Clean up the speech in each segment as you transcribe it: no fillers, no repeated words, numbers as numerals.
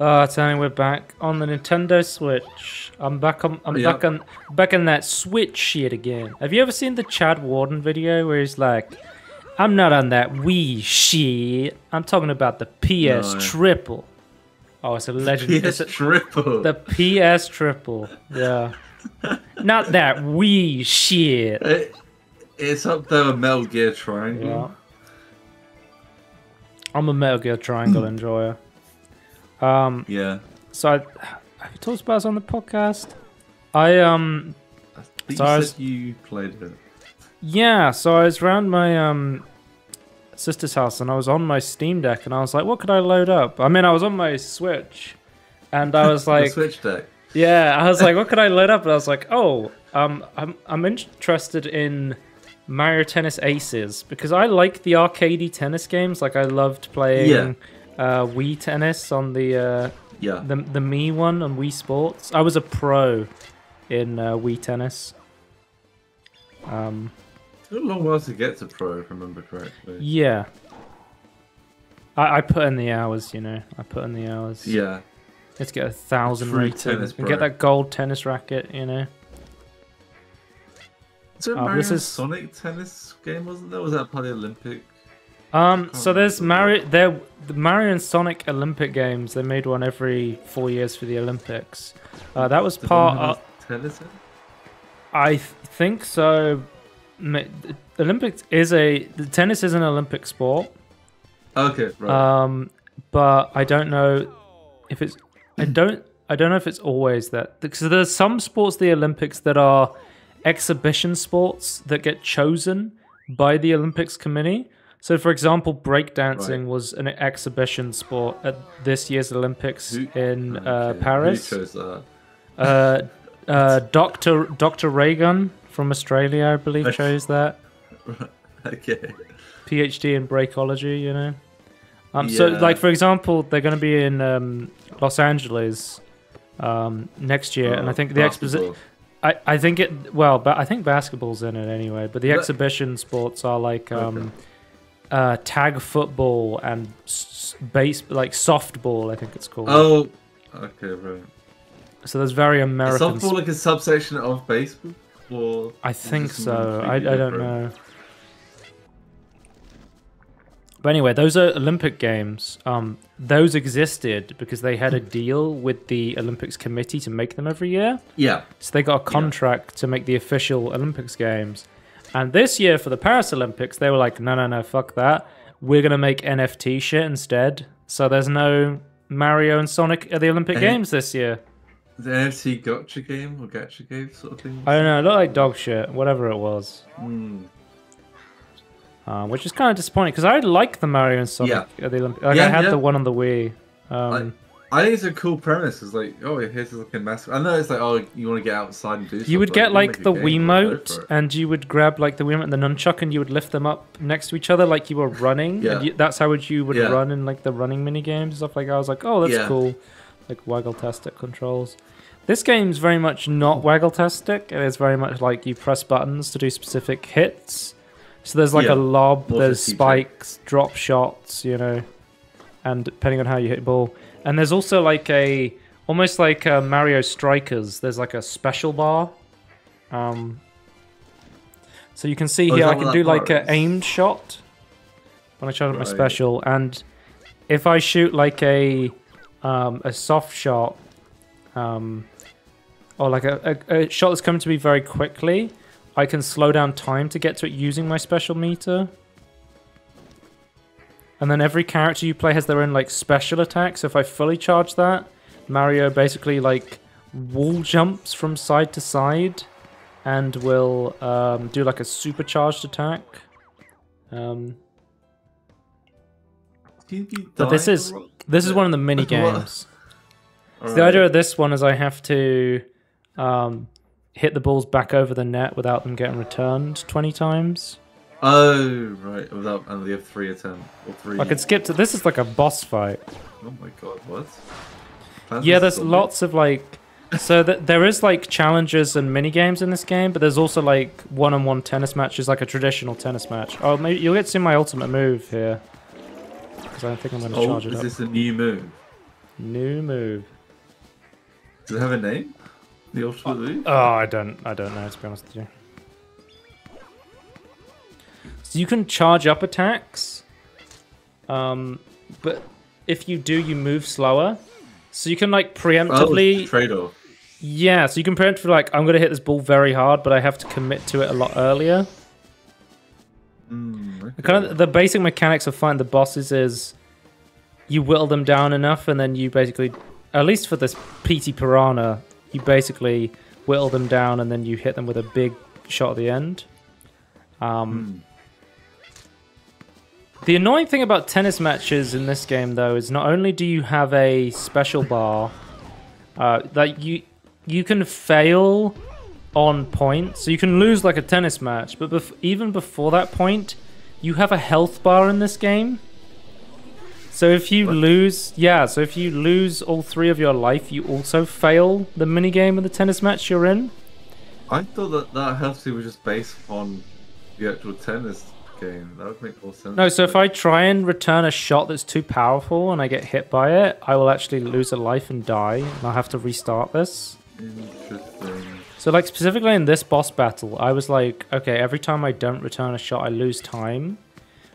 Tony, we're back on the Nintendo Switch. I'm back on. Back on that Switch shit again. Have you ever seen the Chad Warden video where he's like, "I'm not on that Wii shit. I'm talking about the PS Triple." Oh, it's a legend. PS Triple. The PS Triple. Yeah. Not that Wii shit. It's up there with Metal Gear Triangle. Yeah. I'm a Metal Gear Triangle enjoyer. Yeah. So have you talked about this on the podcast? I think you said you played it. Yeah, so I was around my sister's house and I was on my Steam Deck and I was like, what could I load up? I mean, I was on my Switch and I was like, the Switch Deck. Yeah, I was like, what could I load up? And I was like, oh, I'm interested in Mario Tennis Aces because I like the arcadey tennis games. Like I loved playing Wii Tennis on the Mii one on Wii Sports. I was a pro in Wii Tennis. It took a long while to get to pro, if I remember correctly. Yeah. I put in the hours, you know. I put in the hours. Yeah. Let's get 1,000 rating and get that gold tennis racket, you know. Is there a Mario Sonic tennis game, wasn't there? Was that part of the Olympic? So there's the Mario and Sonic Olympic games. They made one every 4 years for the Olympics. That was part of tennis. I think so. Olympics is the tennis is an Olympic sport. Okay, right. But I don't know if it's I don't know if it's always that, because there's some sports, the Olympics, that are exhibition sports that get chosen by the Olympics committee. So, for example, breakdancing was an exhibition sport at this year's Olympics in Paris. Who chose that? Dr. Reagan from Australia, I believe, chose that. Okay. PhD in breakology, you know. So, like, for example, they're going to be in Los Angeles next year, and I think the exposition. I think it. Well, but I think basketball's in it anyway. But the exhibition sports are like tag football and like softball. I think it's called. Oh, okay, right. So there's very American. Is softball like a subsection of baseball? Or I think so. I don't know. But anyway, those are Olympic Games. Those existed because they had a deal with the Olympics committee to make them every year. Yeah. So they got a contract to make the official Olympics Games. And this year for the Paris Olympics, they were like, no, fuck that. We're going to make NFT shit instead. So there's no Mario and Sonic at the Olympic Games this year. The NFT gacha game or gacha game sort of thing? I don't know. It looked like dog shit, whatever it was. Which is kind of disappointing because I like the Mario and Sonic at the Olympics. Like I had the one on the Wii. I think it's a cool premise. It's like, oh, here's a looking massive. I know it's like, oh, you want to get outside and do something. You would get like the Wiimote, and you would grab like the Wiimote and the nunchuck, and you would lift them up next to each other like you were running. Yeah. And that's how you would run in like the running mini games and stuff like that. I was like, oh, that's cool. Like waggle-tastic controls. This game's very much not waggle-tastic. It is very much like you press buttons to do specific hits. So there's like a lob, there's spikes, drop shots, you know, and depending on how you hit the ball. And there's also like almost like Mario Strikers, there's like a special bar. So you can see here I can do like an aimed shot when I charge up my special. And if I shoot like a soft shot, or like a shot that's coming to me very quickly, I can slow down time to get to it using my special meter. And then every character you play has their own like special attack. So if I fully charge that, Mario basically like wall jumps from side to side and will do like a supercharged attack. But this is one of the mini games. So the idea of this one is I have to hit the balls back over the net without them getting returned 20 times. Oh, right. And they have 3 attempts. Or 3. I could skip to... This is like a boss fight. Oh my god, what? Yeah, there's lots of like... So there is like challenges and mini games in this game, but there's also like one-on-one tennis matches, like a traditional tennis match. Oh, maybe you'll get to see my ultimate move here. Because I think I'm going to charge it up. Is this a new move? New move. Does it have a name? The ultimate move? Oh, I don't know, to be honest with you. So you can charge up attacks, but if you do, you move slower. So you can like preemptively trade-off. Yeah, so you can preemptively like, I'm gonna hit this ball very hard, but I have to commit to it a lot earlier. Okay. Kind of the basic mechanics of fighting the bosses is you whittle them down enough, and then you basically, at least for this PT Piranha, you basically whittle them down, and then you hit them with a big shot at the end. The annoying thing about tennis matches in this game, though, is not only do you have a special bar, that you can fail on points, so you can lose like a tennis match, but even before that point, you have a health bar in this game. So if you lose, so if you lose all 3 of your life, you also fail the minigame of the tennis match you're in. I thought that health was just based on the actual tennis game. That would make more sense. No, so if I try and return a shot that's too powerful and I get hit by it, I will actually lose a life and die, and I'll have to restart this. Interesting. So like specifically in this boss battle, I was like, okay, every time I don't return a shot, I lose time.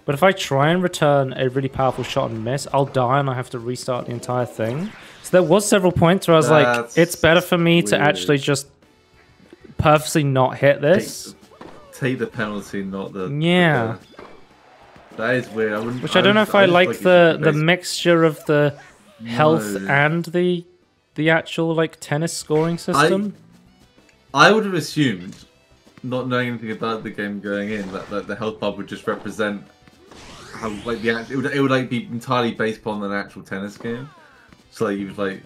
But if I try and return a really powerful shot and miss, I'll die and I have to restart the entire thing. So there was several points where I was like, it's better for me to actually just purposely not hit this. Take the penalty, not the... Yeah. That is weird. I don't know if I like the mixture of the health and the actual like tennis scoring system. I would have assumed, not knowing anything about the game going in, that the health bar would just represent how like it would like be entirely based upon an actual tennis game. So like, you would like.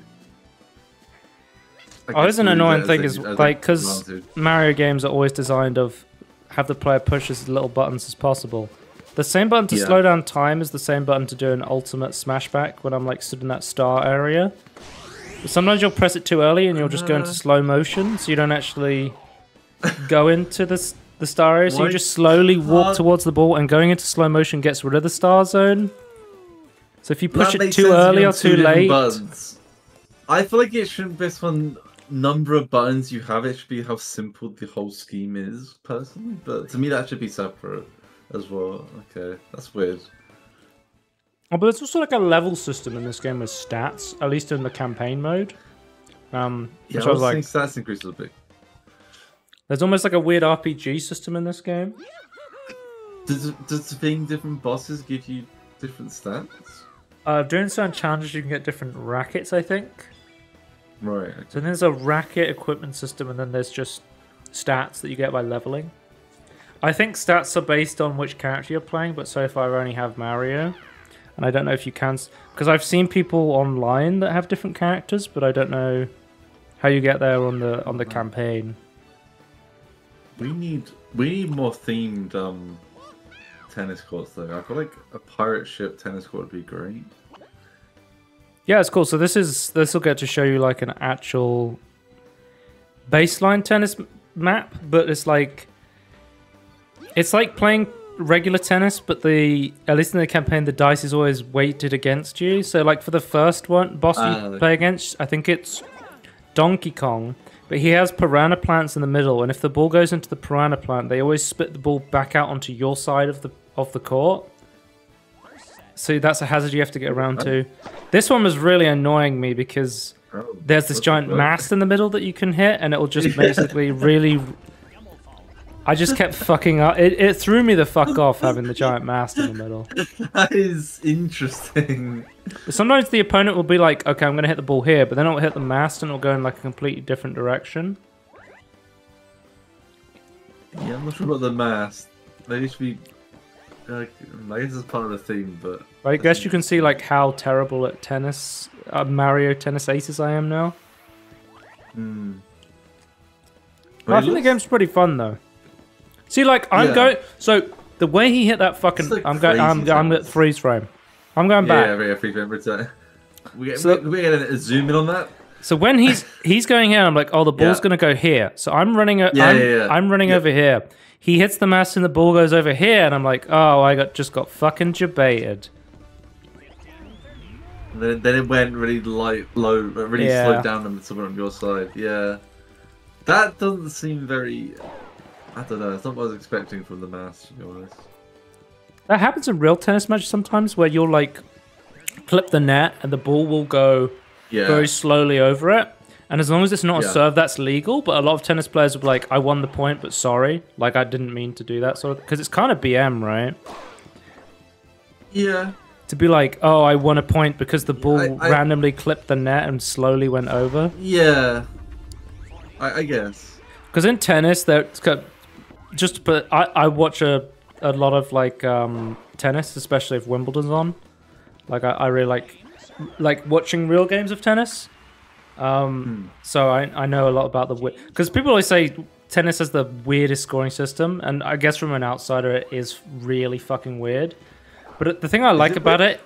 There's an annoying thing is like because Mario games are always designed of have the player push as little buttons as possible. The same button to slow down time is the same button to do an ultimate smashback when I'm like stood in that star area. But sometimes you'll press it too early and you'll just go into slow motion, so you don't actually go into the star area. So you just slowly walk towards the ball, and going into slow motion gets rid of the star zone. So if you push it too early or too late, I feel like it shouldn't be based on number of buttons you have. It should be how simple the whole scheme is, personally. But to me, that should be separate as well. Okay, that's weird. Oh, but there's also like a level system in this game with stats, at least in the campaign mode. I was like, stats increase a bit. There's almost like a weird RPG system in this game. Does being different bosses give you different stats? During certain challenges, you can get different rackets, I think. Right. Okay. So there's a racket equipment system, and then there's just stats that you get by leveling. I think stats are based on which character you're playing, but so far I only have Mario. And I don't know if you can... Because I've seen people online that have different characters, but I don't know how you get there on the campaign. We need more themed tennis courts, though. I feel like a pirate ship tennis court would be great. Yeah, it's cool. So this will get to show you like an actual baseline tennis map, but it's like playing regular tennis, but at least in the campaign, the dice is always weighted against you. So like for the first boss you play against, I think it's Donkey Kong, but he has piranha plants in the middle, and if the ball goes into the piranha plant, they always spit the ball back out onto your side of the court. So that's a hazard you have to get around to. This one was really annoying me because there's this giant mast in the middle that you can hit, and it will just basically really... I just kept fucking up. It threw me the fuck off having the giant mast in the middle. That is interesting. But sometimes the opponent will be like, okay, I'm going to hit the ball here, but then it'll hit the mast and it'll go in like a completely different direction. Yeah, I'm not sure about the mast. They used to be... I guess it's part of the theme, but... I guess you can see like how terrible at tennis, Mario Tennis Aces I am now. But I think the game's pretty fun though. See, like I'm going. So the way he hit that fucking, like I'm at freeze frame. I'm going back. Yeah, freeze frame return. We're gonna zoom in on that. So when he's going here, I'm like, oh, the ball's gonna go here. So I'm running. I'm running over here. He hits the mast and the ball goes over here, and I'm like, oh, I just got fucking debated. Then it went really low, really slowed down and somewhere on your side. Yeah, that doesn't seem very. I don't know. It's not what I was expecting from the mass, to be honest. That happens in real tennis matches sometimes, where you'll like clip the net and the ball will go very slowly over it. And as long as it's not a serve, that's legal. But a lot of tennis players will be like, "I won the point, but sorry, like I didn't mean to do that." Sort of, because it's kind of BM, right? Yeah. To be like, "Oh, I won a point because the ball randomly clipped the net and slowly went over." Yeah. I guess. Because in tennis, I watch a lot of like tennis, especially if Wimbledon's on. Like I really like watching real games of tennis. So I know a lot about because people always say tennis has the weirdest scoring system, and I guess from an outsider it is really fucking weird. But the thing I like about it,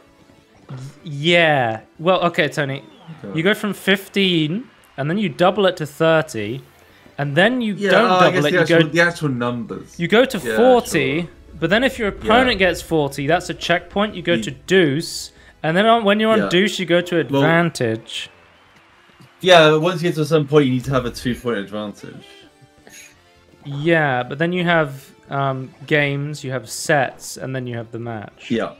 yeah. Well, okay, Tony, you go from 15, and then you double it to 30, and then you don't double it. You go the actual numbers. You go to 40, but then if your opponent gets 40, that's a checkpoint. You go to deuce, and then when you're on deuce, you go to advantage. Yeah, once you get to some point, you need to have a 2-point advantage. Yeah, but then you have games, you have sets, and then you have the match. Yeah.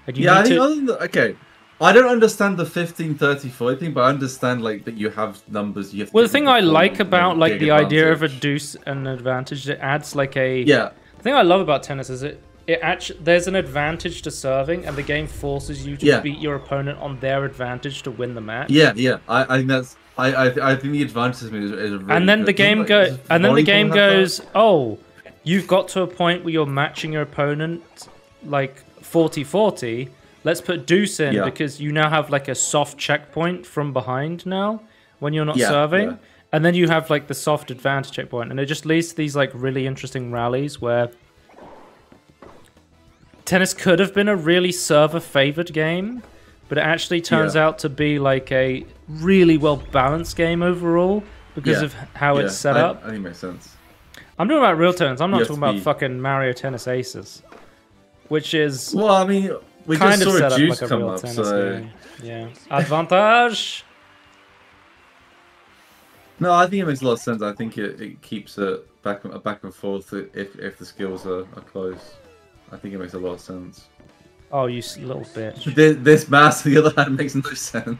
I think okay. I don't understand the 15-30-40 thing, but I understand like that you have numbers. You have. Well, the thing I like about like the idea of a deuce and an advantage, it adds like a. Yeah. The thing I love about tennis is it actually there's an advantage to serving, and the game forces you to beat your opponent on their advantage to win the match. Yeah. I think that's. I think the advantage system is a really and then the game goes. And then the game goes. Oh, you've got to a point where you're matching your opponent, like 40-40. Let's put deuce in because you now have like a soft checkpoint from behind now when you're not serving. Yeah. And then you have like the soft advantage checkpoint. And it just leads to these like really interesting rallies where tennis could have been a really server-favored game, but it actually turns out to be like a really well-balanced game overall because of how it's set up. I think it makes sense. I'm talking about real tennis. I'm not talking about fucking Mario Tennis Aces, which is... Well, I mean... We kind just of saw set Juice up like a real come up, tennis so... game. Yeah. Advantage! No, I think it makes a lot of sense. I think it keeps it back and forth if the skills are close. I think it makes a lot of sense. Oh, you little bitch. This mass, on the other hand, makes no sense.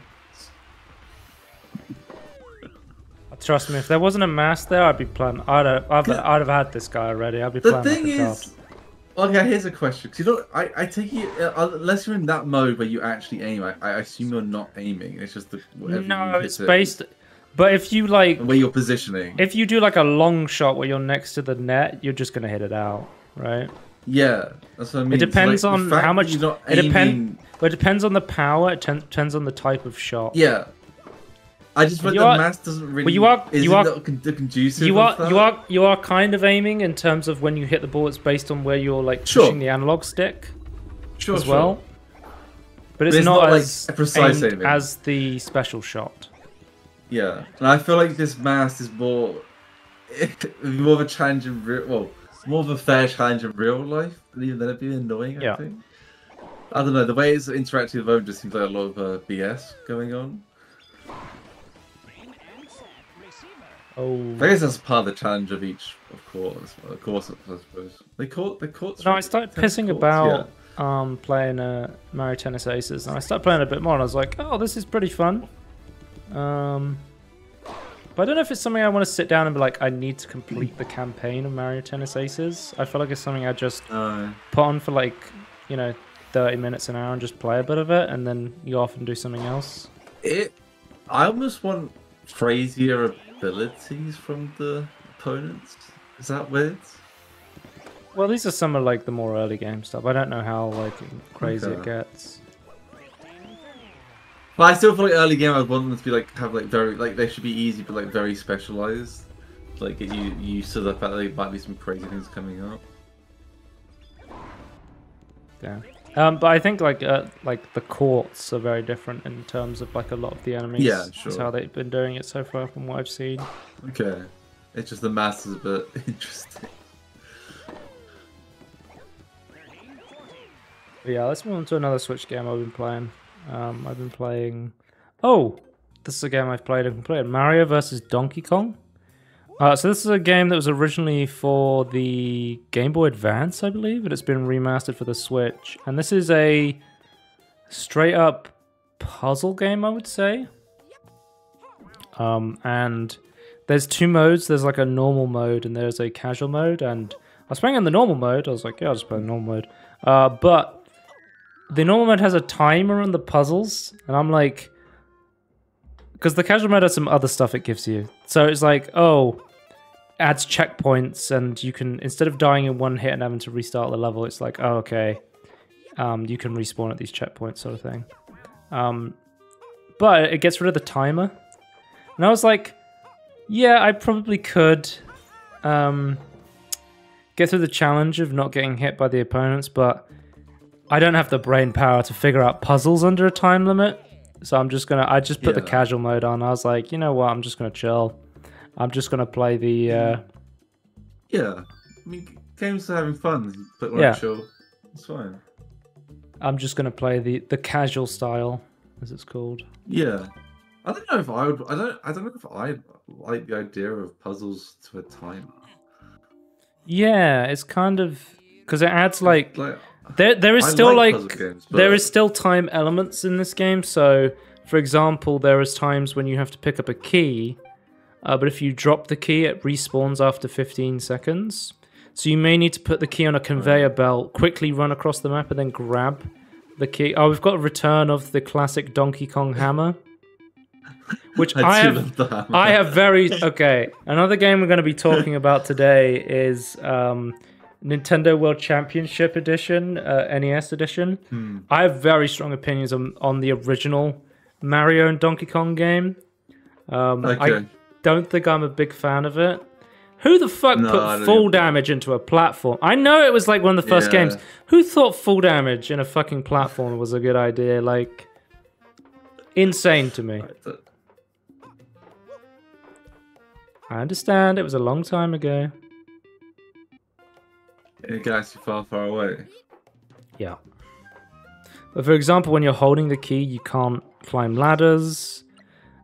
Trust me, if there wasn't a mass there, I'd be playing. I'd have had this guy already. I'd be playing. The thing is... Okay, here's a question. Because you know, I take it unless you're in that mode where you actually aim. I assume you're not aiming. It's just it's based. But if you like where you're positioning, if you do like a long shot where you're next to the net, you're just gonna hit it out, right? Yeah, that's what I mean. It depends so, like, on how much. It depends on the power. It depends on the type of shot. Yeah. I just read the mass doesn't really. Well, you are conducive. You are kind of aiming in terms of when you hit the ball. It's based on where you're like pushing the analog stick. As well. But it's not as like precise aiming as the special shot. Yeah, and I feel like this mass is more of a challenge in more of a fair challenge in real life than it'd be annoying. I think. I don't know. The way it's interacting with the moment just seems like a lot of BS going on. Oh, I guess that's part of the challenge of each, of course, I suppose. They caught. No, I started pissing about playing Mario Tennis Aces, and I started playing a bit more, and I was like, oh, this is pretty fun. But I don't know if it's something I want to sit down and be like, I need to complete the campaign of Mario Tennis Aces. I feel like it's something I just put on for like, 30 minutes an hour and just play a bit of it, and then you off and do something else. I almost want crazier abilities from the opponents. Is that weird? Well, these are some of like the more early game stuff. I don't know how like crazy it gets. But I still feel like early game I'd want them to be like very they should be easy but like very specialized. Like get you used to the fact that there might be some crazy things coming up. Yeah. But I think like the courts are very different in terms of like a lot of the enemies. Yeah, sure. That's how they've been doing it so far from what I've seen. Okay. It's just the mass is a bit interesting. But yeah, let's move on to another Switch game I've been playing. I've been playing... Oh! This is a game I've played and completed. Mario vs. Donkey Kong. So this is a game that was originally for the Game Boy Advance, I believe, but it's been remastered for the Switch. And this is a straight-up puzzle game, I would say. And there's 2 modes. There's like a normal mode and there's a casual mode. And I was playing in the normal mode. I was like, yeah, I'll just play the normal mode. But the normal mode has a timer on the puzzles. And I'm like... Because the casual mode has some other stuff it gives you. So it's like, oh, adds checkpoints, and you can, instead of dying in one hit and having to restart the level, it's like, oh, okay, you can respawn at these checkpoints sort of thing. But it gets rid of the timer. And I was like, yeah, I probably could get through the challenge of not getting hit by the opponents, but I don't have the brain power to figure out puzzles under a time limit. So I just put the casual mode on. I was like, you know what, I'm just gonna chill. I'm just gonna play the Yeah. I mean, games are having fun, but when chill, it's fine. I'm just gonna play the casual style, as it's called. Yeah. I don't know if I would I don't know if I like the idea of puzzles to a timer. Yeah, it's kind of because it adds like there is still like games, there is still time elements in this game. So, for example, there is times when you have to pick up a key, but if you drop the key, it respawns after 15 seconds. So you may need to put the key on a conveyor belt, quickly run across the map, and then grab the key. Oh, we've got a return of the classic Donkey Kong hammer, which I have very okay. Another game we're going to be talking about today is Nintendo World Championship Edition, NES Edition. I have very strong opinions on the original Mario and Donkey Kong game. I don't think I'm a big fan of it. Who the fuck put full damage into a platform? I know it was like one of the first games. Who thought full damage in a fucking platform was a good idea? Like, insane to me. I understand, it was a long time ago. In a galaxy far, far away. Yeah. But for example, when you're holding the key, you can't climb ladders.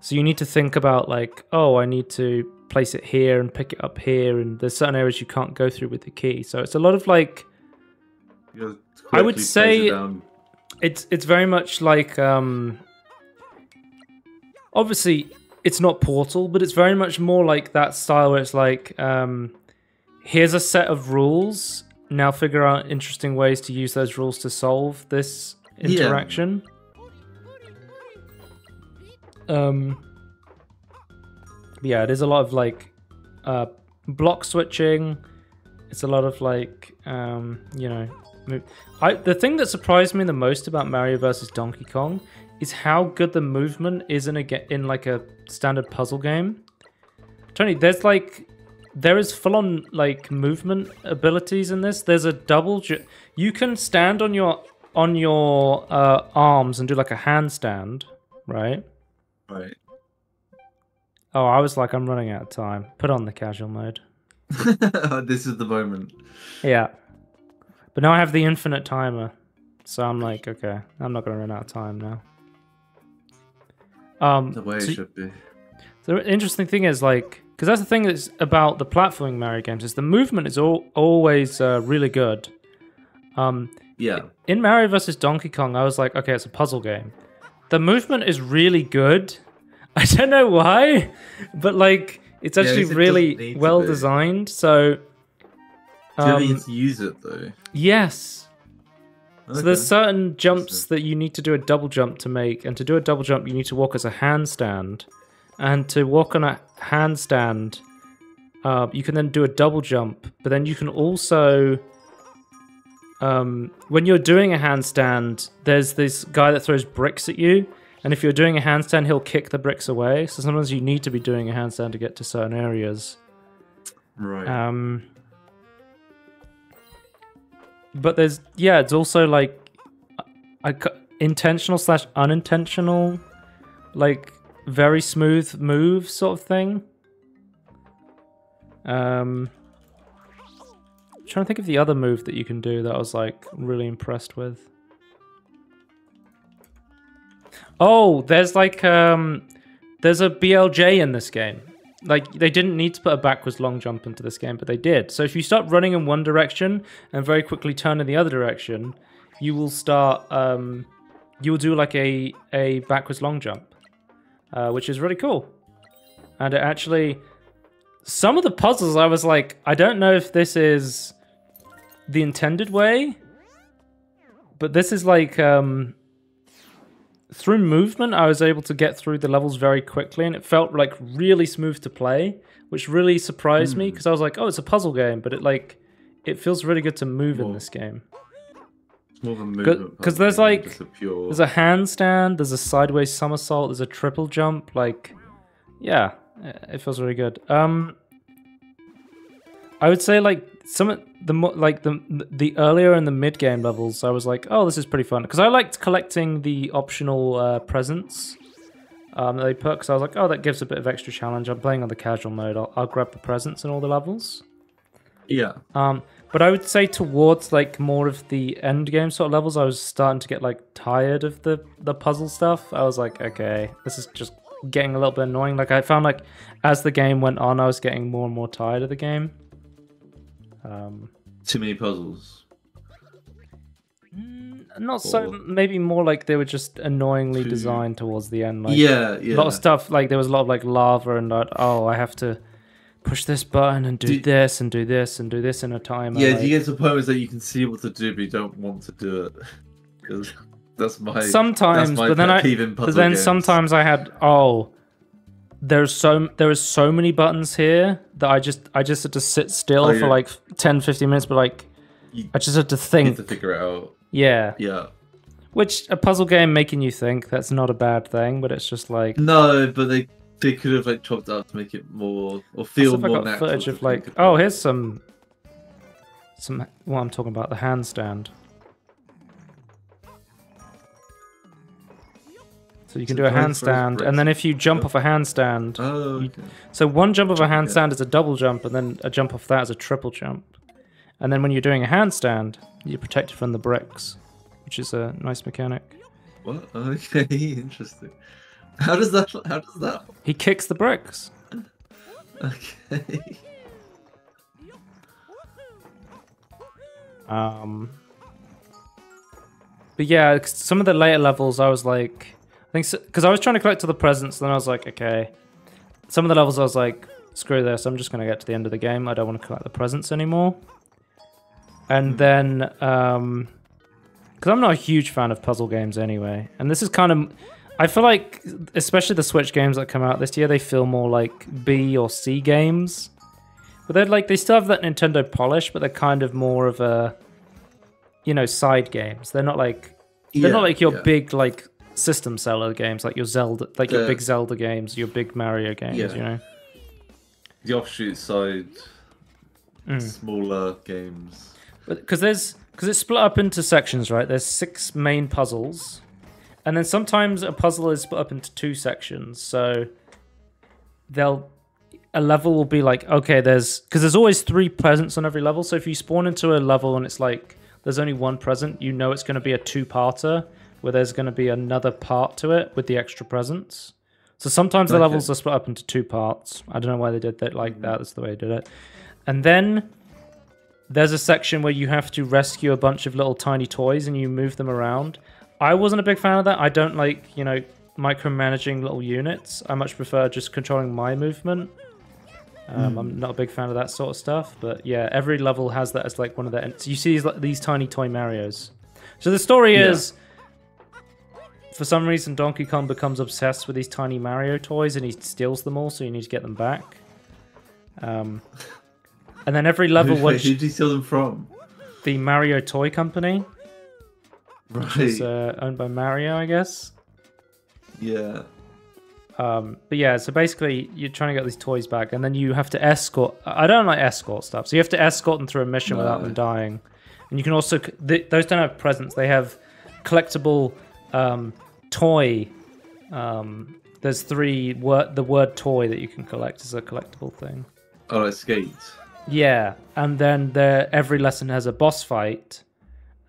So you need to think about like, oh, I need to place it here and pick it up here. And there's certain areas you can't go through with the key. So it's a lot of like... I would say it's very much like... obviously, it's not Portal, but it's very much more like that style where it's like... here's a set of rules. Now figure out interesting ways to use those rules to solve this interaction. Yeah, it is a lot of like block switching. It's a lot of like you know, the thing that surprised me the most about Mario vs. Donkey Kong is how good the movement is in like a standard puzzle game. Tony, there is full-on like movement abilities in this. There's a double you can stand on your arms and do like a handstand, right? Right. Oh, I was like, I'm running out of time. Put on the casual mode. This is the moment. Yeah. But now I have the infinite timer. So I'm like, okay, I'm not going to run out of time now. The way it should be. The interesting thing is like, because that's the thing that's about the platforming Mario games, is the movement is always really good. Yeah. In Mario vs. Donkey Kong, I was like, okay, it's a puzzle game. The movement is really good. I don't know why, but like, it's actually really well designed. So, do you need to use it though? Yes. Okay. So there's certain jumps that you need to do a double jump to make, and to do a double jump, you need to walk as a handstand. And to walk on a handstand, you can then do a double jump. But then you can also, when you're doing a handstand, there's this guy that throws bricks at you. And if you're doing a handstand, he'll kick the bricks away. So sometimes you need to be doing a handstand to get to certain areas. Right. But there's, it's also like intentional / unintentional, like very smooth move sort of thing. I'm trying to think of the other move that you can do that I was like really impressed with. Oh, there's like there's a BLJ in this game. Like, they didn't need to put a backwards long jump into this game, but they did. So if you start running in one direction and very quickly turn in the other direction, you will start, you will do like a backwards long jump, which is really cool. And it actually, some of the puzzles I was like, I don't know if this is the intended way, but this is like, through movement, I was able to get through the levels very quickly, and it felt like really smooth to play, which really surprised me because I was like, "Oh, it's a puzzle game," but it feels really good to move in this game. It's more than movement because there's like pure... there's a handstand, there's a sideways somersault, there's a triple jump. Like, yeah, it feels really good. I would say like the earlier and the mid game levels, I was like, oh, this is pretty fun because I liked collecting the optional presents that they put. Because I was like, oh, that gives a bit of extra challenge. I'm playing on the casual mode. I'll grab the presents in all the levels. Yeah. But I would say towards like more of the end game sort of levels, I was starting to get like tired of the puzzle stuff. I was like, okay, this is just getting a little bit annoying. Like I found like as the game went on, I was getting more and more tired of the game. Too many puzzles. Not so. Maybe more like they were just annoyingly designed towards the end. Like, yeah. A lot of stuff. Like there was a lot of like lava and like, oh, I have to push this button and do this and do this and do this in a timer. Yeah, like, you get to the point that you can see what to do, but you don't want to do it. Because that's my sometimes. That's my but then sometimes I had there is so many buttons here that I just had to sit still for like 10-15 minutes, but like I just had to think. You have to figure it out. Yeah. Yeah. Which a puzzle game making you think, that's not a bad thing, but it's just like no, but they could have like chopped up to make it more or feel more got natural. Footage of like, oh, here's some what I'm talking about, the handstand. So you can do a handstand, and then if you jump off a handstand, so one jump of a handstand is a double jump, and then a jump off that is a triple jump. And then when you're doing a handstand, you're protected from the bricks, which is a nice mechanic. What? Okay, interesting. How does that? He kicks the bricks. Okay. But yeah, some of the later levels, I was like, I think because I was trying to collect all the presents, and then I was like, okay. Some of the levels I was like, screw this, I'm just going to get to the end of the game. I don't want to collect the presents anymore. And then, because I'm not a huge fan of puzzle games anyway, and this is kind of, I feel like, especially the Switch games that come out this year, they feel more like B or C games. But they're like, they still have that Nintendo polish, but they're kind of more of a, you know, side games. They're not like, your big like system seller games, like your Zelda, like your big Zelda games, your big Mario games, you know. The offshoot side, smaller games. Because it's split up into sections, right? There's 6 main puzzles, and then sometimes a puzzle is split up into 2 sections. So a level will be like, okay, because there's always 3 presents on every level. So if you spawn into a level and it's like there's only 1 present, you know it's going to be a 2-parter where there's going to be another part to it with the extra presents. So sometimes the levels are split up into 2 parts. I don't know why they did that like that. That's the way they did it. And then there's a section where you have to rescue a bunch of little tiny toys and you move them around. I wasn't a big fan of that. I don't like, you know, micromanaging little units. I much prefer just controlling my movement. I'm not a big fan of that sort of stuff. But yeah, every level has that as like one of the... So you see these tiny toy Marios. So the story is, for some reason, Donkey Kong becomes obsessed with these tiny Mario toys and he steals them all, so you need to get them back. And then every level... Who did he steal them from? The Mario Toy Company. Right. Which is owned by Mario, I guess. Yeah. But yeah, so basically you're trying to get these toys back, and then you have to escort... I don't like escort stuff, so you have to escort them through a mission without them dying. And you can also... Those don't have presents, they have collectible toy... there's 3... The word toy that you can collect is a collectible thing. Oh, like skates. Yeah, and then every lesson has a boss fight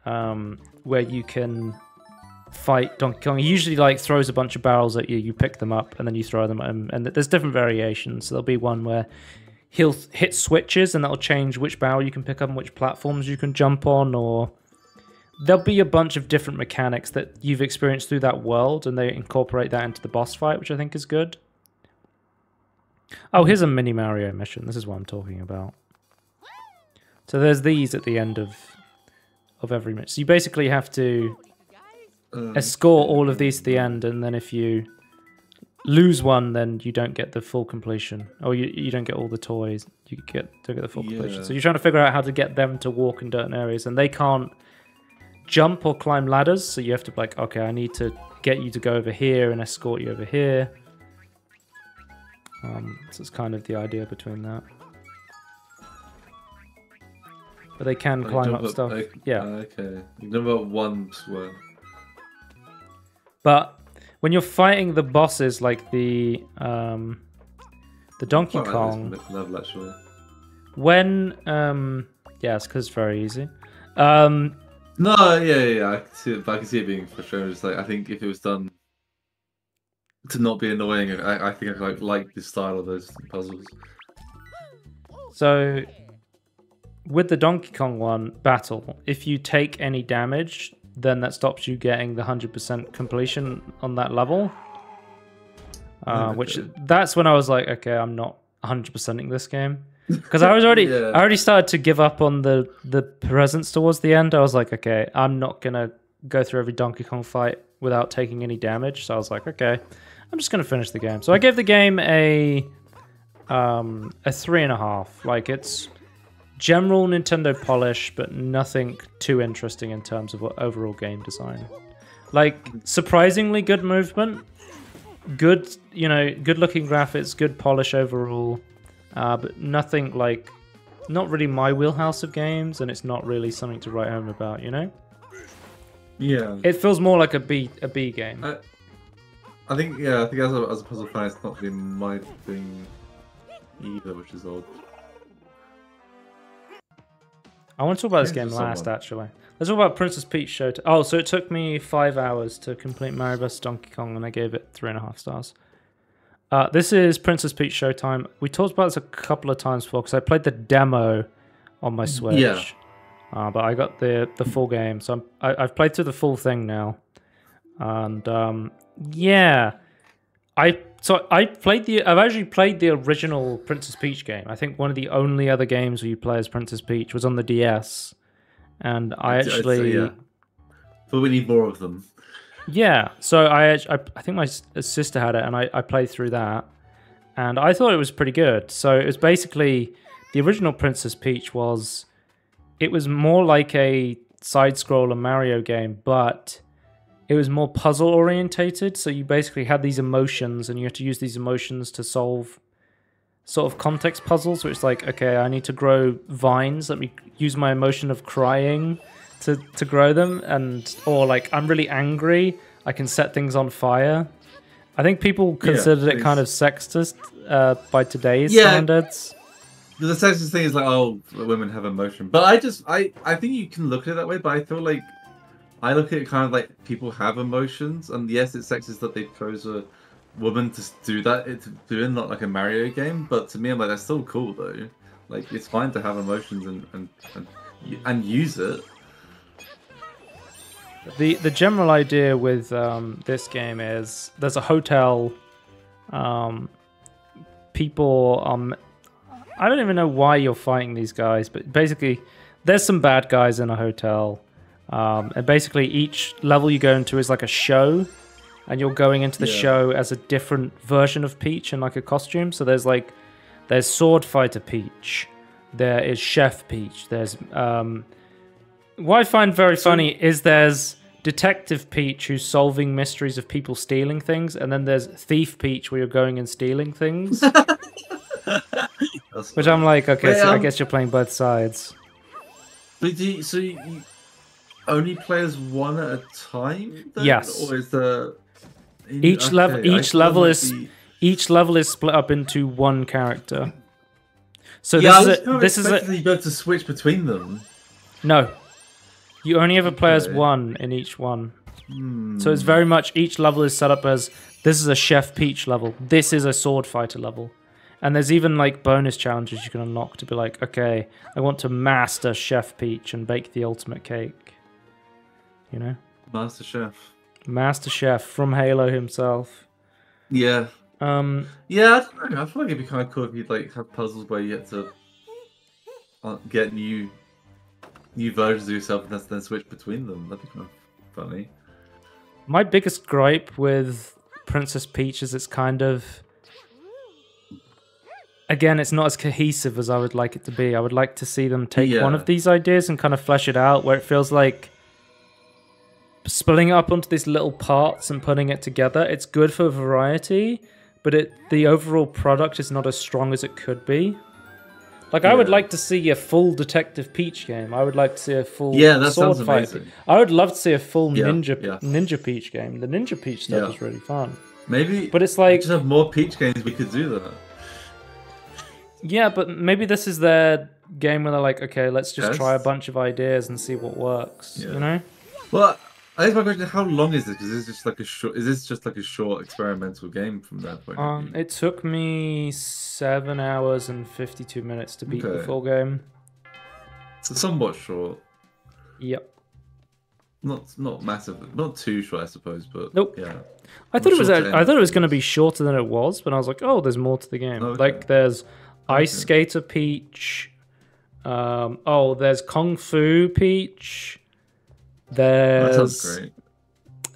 where you can fight Donkey Kong. He usually like throws a bunch of barrels at you. You pick them up and then you throw them at him. And there's different variations. So there'll be one where he'll hit switches and that'll change which barrel you can pick up and which platforms you can jump on. Or there'll be a bunch of different mechanics that you've experienced through that world, and they incorporate that into the boss fight, which I think is good. Oh, here's a mini Mario mission. This is what I'm talking about. So there's these at the end of every mission. So you basically have to escort all of these to the end, and then if you lose one, then you don't get the full completion. Or you don't get all the toys. You don't get the full completion. So you're trying to figure out how to get them to walk in certain areas, and they can't jump or climb ladders, so you have to be like, okay, I need to get you to go over here and escort you over here. So it's kind of the idea between that. But they can climb up stuff. Yeah. Okay. Number one swear. But when you're fighting the bosses like the Donkey Kong level, actually. When yeah, it's because it's very easy. No, yeah, I can see it, but I can see it being frustrating. It's like, I think if it was done to not be annoying, I think I like the style of those puzzles. So with the Donkey Kong one battle, if you take any damage, then that stops you getting the 100% completion on that level. Okay. Which that's when I was like, okay, I'm not 100%ing this game. Because I already started to give up on the presents towards the end. I was like, okay, I'm not gonna go through every Donkey Kong fight without taking any damage. So I was like, okay, I'm just gonna finish the game. So I gave the game a 3.5. Like, it's general Nintendo polish, but nothing too interesting in terms of overall game design. Like, surprisingly good movement, good, good looking graphics, good polish overall. But nothing like, not really my wheelhouse of games, and it's not really something to write home about, Yeah. It feels more like a B game. I think as a puzzle fan, it's not really my thing either, which is odd. I want to talk about this game last, actually. Let's talk about Princess Peach Showtime. Oh, so it took me 5 hours to complete Mario vs. Donkey Kong, and I gave it 3.5 stars. This is Princess Peach Showtime. We talked about this a couple of times before, because I played the demo on my Switch. Yeah. But I got the full game, so I've played through the full thing now. And yeah, I've actually played the original Princess Peach game. I think one of the only other games where you play as Princess Peach was on the DS, and but we need more of them. Yeah, so I think my sister had it, and I played through that, and I thought it was pretty good. So it was basically, the original Princess Peach was more like a side-scroller Mario game, but it was more puzzle-orientated. So you basically had these emotions, and you had to use these emotions to solve sort of context puzzles, where it's like, okay, I need to grow vines. Let me use my emotion of crying to grow them, or like, I'm really angry, I can set things on fire. I think people considered it kind of sexist by today's standards. The sexist thing is like, oh, women have emotion, but I think you can look at it that way. But I feel like I look at it kind of like people have emotions, and yes, it's sexist that they chose a woman to do that. It's doing not like a Mario game, but to me, I'm like, that's still cool though. Like, it's fine to have emotions and use it. The general idea with this game is there's a hotel. People I don't even know why you're fighting these guys, but basically there's some bad guys in a hotel, and basically each level you go into is like a show, and you're going into the show as a different version of Peach in like a costume. So there's Sword Fighter Peach, there is Chef Peach, there's what I find very funny is there's Detective Peach, who's solving mysteries of people stealing things, and then there's Thief Peach, where you're going and stealing things. Which I'm like, okay, so I guess you're playing both sides. But so you only play as one at a time, then? Yes. Or is there... Each level is split up into one character. So this is you go to switch between them. No. You only ever play as one in each one. So it's very much each level is set up as this is a Chef Peach level, this is a sword fighter level. And there's even like bonus challenges you can unlock to be like, okay, I want to master Chef Peach and bake the ultimate cake. You know? Master Chef. Master Chef from Halo himself. Yeah. Yeah, I don't know. I feel like it'd be kind of cool if you'd like have puzzles where you had to get new versions of yourself and then switch between them. That'd be kind of funny. My biggest gripe with Princess Peach is it's kind of... Again, it's not as cohesive as I would like it to be. I would like to see them take one of these ideas and kind of flesh it out where it feels like splitting it up onto these little parts and putting it together. It's good for variety, but the overall product is not as strong as it could be. Like, I would like to see a full Detective Peach game. I would like to see a full sword fight. I would love to see a full Ninja Peach game. The Ninja Peach stuff is really fun. Maybe, but it's like, just have more Peach games. We could do that. Yeah, but maybe this is their game where they're like, okay, let's just try a bunch of ideas and see what works. You know? Well, I guess my question is, how long is this? Because is this just like a short experimental game from that point of view? It took me 7 hours and 52 minutes to beat the full game. So somewhat short. Yep. Not massive, not too short, I suppose, but yeah. I thought it was going to be shorter than it was, but I was like, oh, there's more to the game. Like there's Ice Skater Peach. There's Kung Fu Peach. There's that sounds great.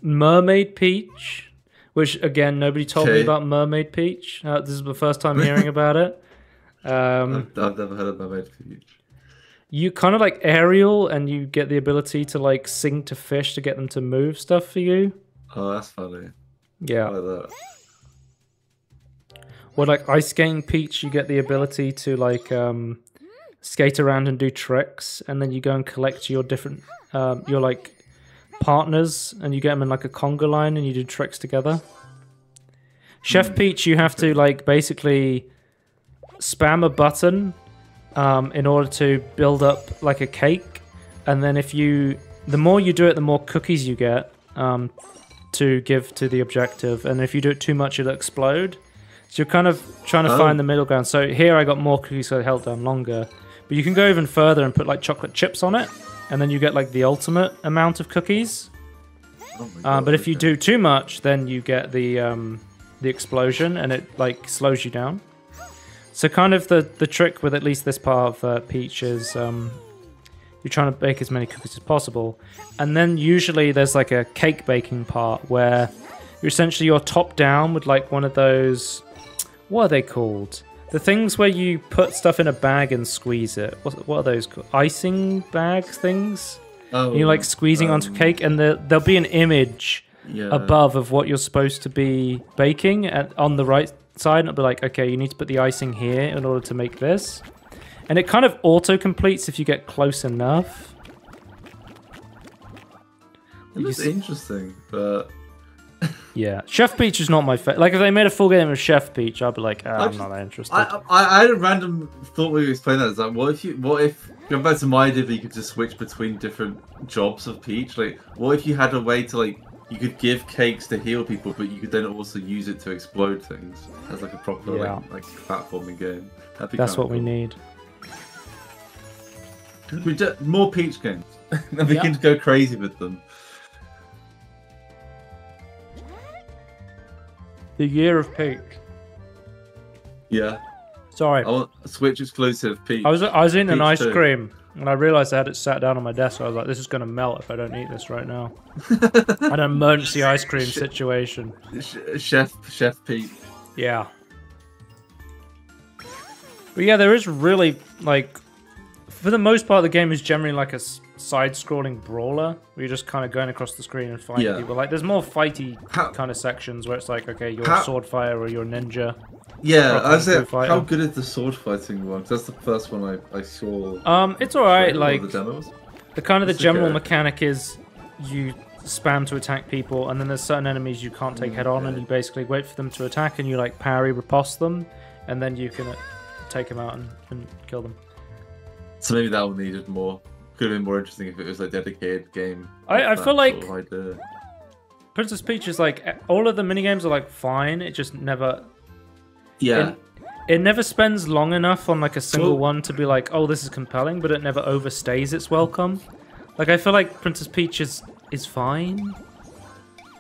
Mermaid Peach, which again nobody told me about Mermaid Peach. This is the first time hearing about it. I've never heard of Mermaid Peach. You kind of like Ariel, and you get the ability to like sing to fish to get them to move stuff for you. Oh, that's funny. Yeah. I like that. Or like Ice Skating Peach, you get the ability to like skate around and do tricks, and then you go and collect your different your like partners, and you get them in like a conga line, and you do tricks together. Chef Peach, you have to like basically spam a button in order to build up like a cake, and then the more you do it, the more cookies you get to give to the objective, and if you do it too much, it'll explode. So you're kind of trying to find the middle ground. So here I got more cookies, so it held down longer. But you can go even further and put like chocolate chips on it, and then you get like the ultimate amount of cookies. Oh my God, but if you do too much, then you get the explosion, and it like slows you down. So kind of the trick with at least this part of Peach is you're trying to bake as many cookies as possible. And then usually there's like a cake baking part where you're top down with like one of those, what are they called? The things where you put stuff in a bag and squeeze it. What are those called? Icing bag things? Oh, and you're like squeezing onto cake, and there'll be an image above of what you're supposed to be baking on the right side, and it'll be like, okay, you need to put the icing here in order to make this. And it kind of auto-completes if you get close enough. It's interesting, but... Yeah, Chef Peach is not my favorite. Like, if they made a full game of Chef Peach, I'd be like, I'm not that interested. I had a random thought when you explained that. Is like, what if going back to my idea that you could just switch between different jobs of Peach? Like, what if you had a way to like, you could give cakes to heal people, but you could then also use it to explode things as like a proper like platforming game. That's what we need. More Peach games. And we can go crazy with them. The year of Peach. Yeah. Sorry. I want a Switch exclusive Peach. I was eating an ice cream, and I realized I had it sat down on my desk. So I was like, this is going to melt if I don't eat this right now. An emergency ice cream situation. Chef Peach. Yeah. But yeah, there is really, like, for the most part, the game is generally like a side-scrolling brawler where you're just kind of going across the screen and fighting people. Like, there's more fighty kind of sections where it's like, okay, you're a sword fighter or you're a ninja. Yeah, I was like, how good is the sword fighting one? That's the first one I saw. It's alright. Like, the demos. The general mechanic is you spam to attack people, and then there's certain enemies you can't take head on, and you basically wait for them to attack, and you like parry riposte them, and then you can take them out and kill them. So maybe that one needed more. Could have been more interesting if it was a dedicated game. I feel like Princess Peach is like all of the minigames are like fine. It just never. Yeah. It never spends long enough on like a single one to be like, oh, this is compelling, but it never overstays its welcome. Like I feel like Princess Peach is fine,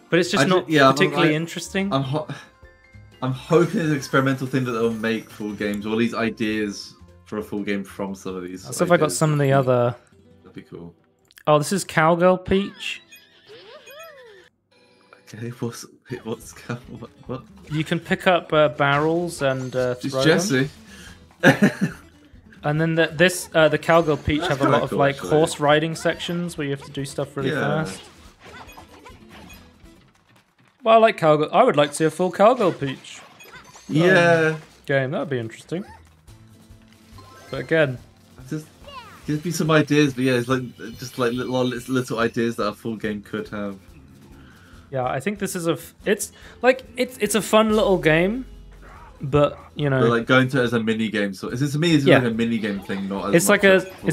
but it's just not particularly interesting. I'm hoping it's an experimental thing that they'll make full games, or at least ideas for a full game from some of these. So if I got some of the other. That'd be cool. Oh, this is Cowgirl Peach. Okay, what's what? You can pick up barrels and throw Jesse. them. And then the Cowgirl Peach have a lot of like actually. horse riding sections where you have to do stuff really fast. Well, I like Cowgirl. I would like to see a full Cowgirl Peach Yeah. game. That would be interesting. But again, Just give me some ideas, but yeah, it's like just like little ideas that a full game could have. yeah, I think this is it's a fun little game, but you know, But like going to it as a mini game, so to me, it's like a mini game thing, not as it's much like as full game.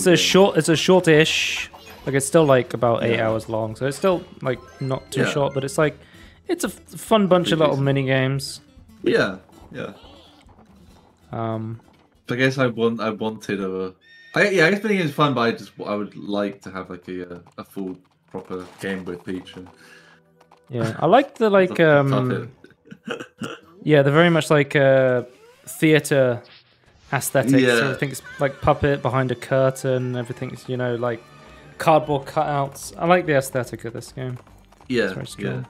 it's a shortish, like it's still like about 8 hours long, so it's still like not too short, but it's like it's a fun bunch of little mini games. Yeah. Um, I guess I wanted I guess mini games is fun, but I would like to have like a full proper game with Peach. And yeah, I like the like yeah, they're very much like theater aesthetics. Yeah. So everything's like puppet behind a curtain. Everything's like cardboard cutouts. I like the aesthetic of this game. Yeah, It's very cool.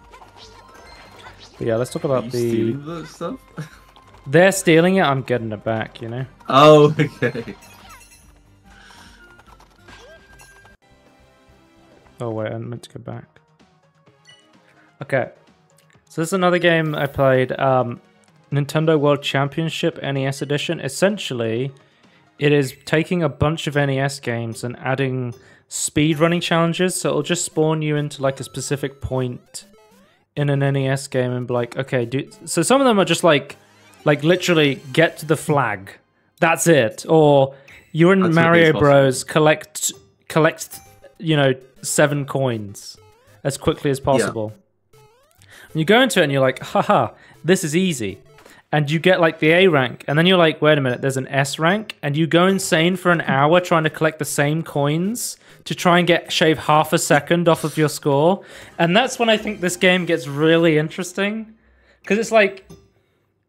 But yeah, let's talk about stealing the stuff. They're stealing it. I'm getting it back. Oh, okay. Oh wait, I meant to go back. Okay, so this is another game I played. Nintendo World Championship NES Edition. Essentially, it is taking a bunch of NES games and adding speedrunning challenges. So it'll just spawn you into like a specific point in an NES game and be like, okay, so some of them are just like literally get to the flag. That's it. Or you're in Mario Bros. Collect 7 coins as quickly as possible. And you go into it and you're like, haha, this is easy. And you get like the A rank, and then you're like, wait a minute, there's an S rank, and you go insane for an hour trying to collect the same coins to try and shave half a second off of your score. And that's when I think this game gets really interesting, because it's like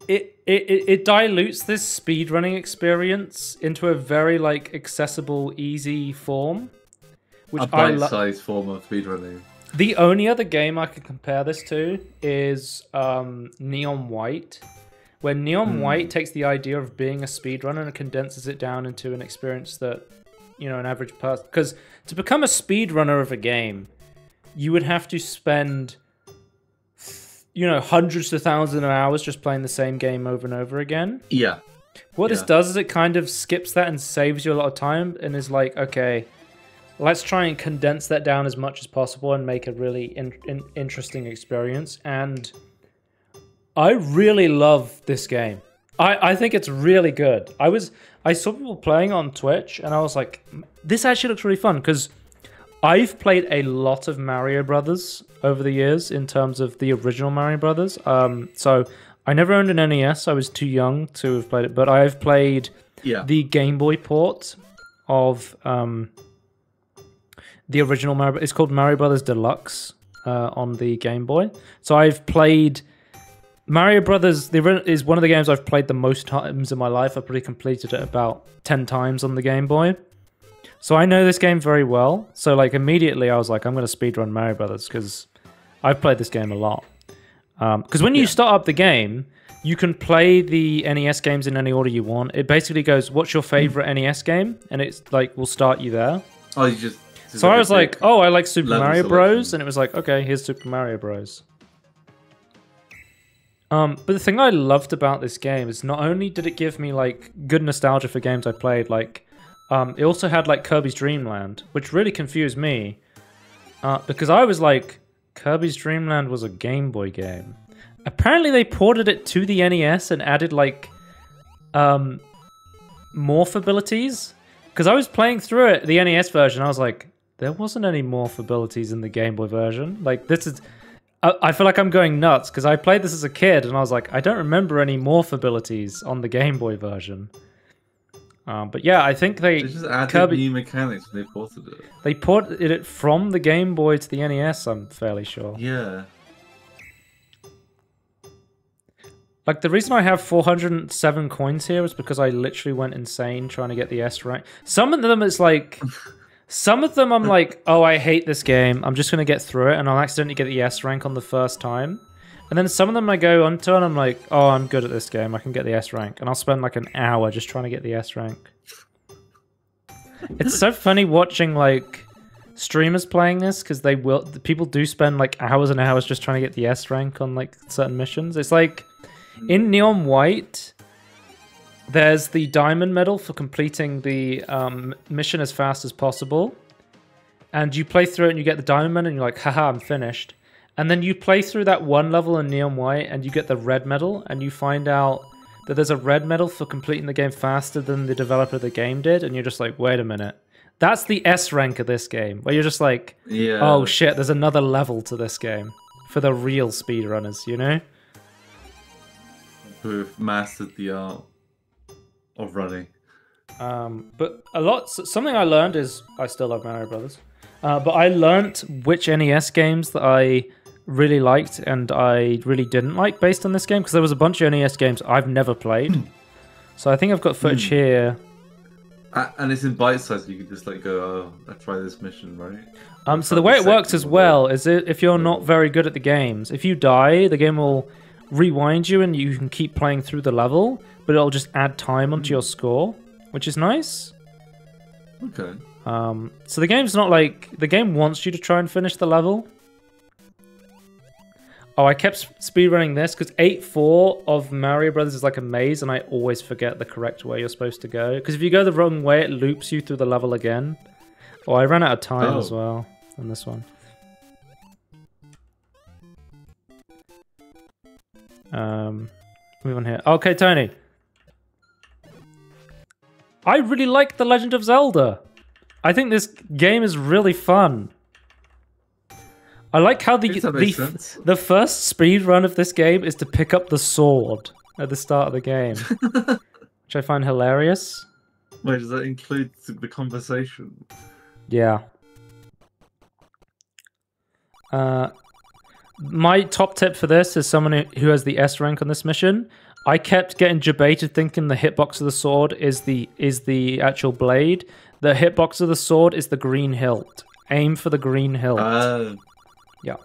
it dilutes this speedrunning experience into a very like accessible, easy form, which a bite-sized form of speedrunning. The only other game I could compare this to is Neon White, where Neon White takes the idea of being a speedrunner and condenses it down into an experience that, an average person... Because to become a speedrunner of a game, you would have to spend, hundreds to thousands of hours just playing the same game over and over again. Yeah. What this does is it kind of skips that and saves you a lot of time and is like, okay, let's try and condense that down as much as possible and make a really interesting experience. And I really love this game. I think it's really good. I saw people playing on Twitch and I was like, this actually looks really fun, because I've played a lot of Mario Brothers over the years in terms of the original Mario Brothers. So I never owned an NES. I was too young to have played it, but I've played the Game Boy port of the original Mario. It's called Mario Brothers Deluxe on the Game Boy. So I've played Mario Brothers. Is one of the games I've played the most times in my life. I've probably completed it about 10 times on the Game Boy. So I know this game very well. So like immediately I was like, I'm going to speedrun Mario Brothers because I've played this game a lot. Because when you start up the game, you can play the NES games in any order you want. It basically goes, what's your favorite NES game? And it's like, we'll start you there. Oh, you just... So I was like, oh, I like Super Mario Bros. And it was like, okay, here's Super Mario Bros. But the thing I loved about this game is not only did it give me like good nostalgia for games I played, like it also had like Kirby's Dream Land, which really confused me because I was like, Kirby's Dream Land was a Game Boy game. Apparently they ported it to the NES and added like morph abilities, because I was playing through it, the NES version, I was like, there wasn't any morph abilities in the Game Boy version. Like this is... I feel like I'm going nuts because I played this as a kid and I was like, I don't remember any morph abilities on the Game Boy version. But yeah, I think they just added new mechanics when they ported it. They ported it from the Game Boy to the NES, I'm fairly sure. Yeah. Like, the reason I have 407 coins here is because I literally went insane trying to get the S rank. Some of them it's like... Some of them I'm like, oh, I hate this game. I'm just going to get through it, and I'll accidentally get the S rank on the first time. And then some of them I go onto, and I'm like, oh, I'm good at this game. I can get the S rank. And I'll spend like an hour just trying to get the S rank. It's so funny watching, like, streamers playing this, because people do spend, like, hours and hours just trying to get the S rank on, like, certain missions. It's like... In Neon White, there's the diamond medal for completing the mission as fast as possible. And you play through it and you get the diamond medal and you're like, haha, I'm finished. And then you play through that one level in Neon White and you get the red medal and you find out that there's a red medal for completing the game faster than the developer of the game did. And you're just like, wait a minute. That's the S rank of this game. Where you're just like, oh shit, there's another level to this game. For the real speedrunners, you know? Who've mastered the art of running. But something I learned is I still love Mario Brothers. But I learned which NES games that I really liked and I really didn't like based on this game, because there was a bunch of NES games I've never played. So I think I've got footage here. And it's in bite size. You can just like go, oh, I try this mission, right? So the way it works as well is if you're not very good at the games, if you die, the game will rewind you and you can keep playing through the level, but it'll just add time onto your score, which is nice. Okay. So the game's not like... The game wants you to try and finish the level. Oh, I kept speedrunning this because 8-4 of Mario Brothers is like a maze and I always forget the correct way you're supposed to go. Because if you go the wrong way, it loops you through the level again. Oh, I ran out of time as well on this one. Move on here. Okay, Tony. I really like The Legend of Zelda. I think this game is really fun. I like how the first speed run of this game is to pick up the sword at the start of the game, which I find hilarious. Wait, does that include the conversation? Yeah. My top tip for this is someone who has the S rank on this mission. I kept getting debated thinking the hitbox of the sword is the actual blade. The hitbox of the sword is the green hilt. Aim for the green hilt. Yeah.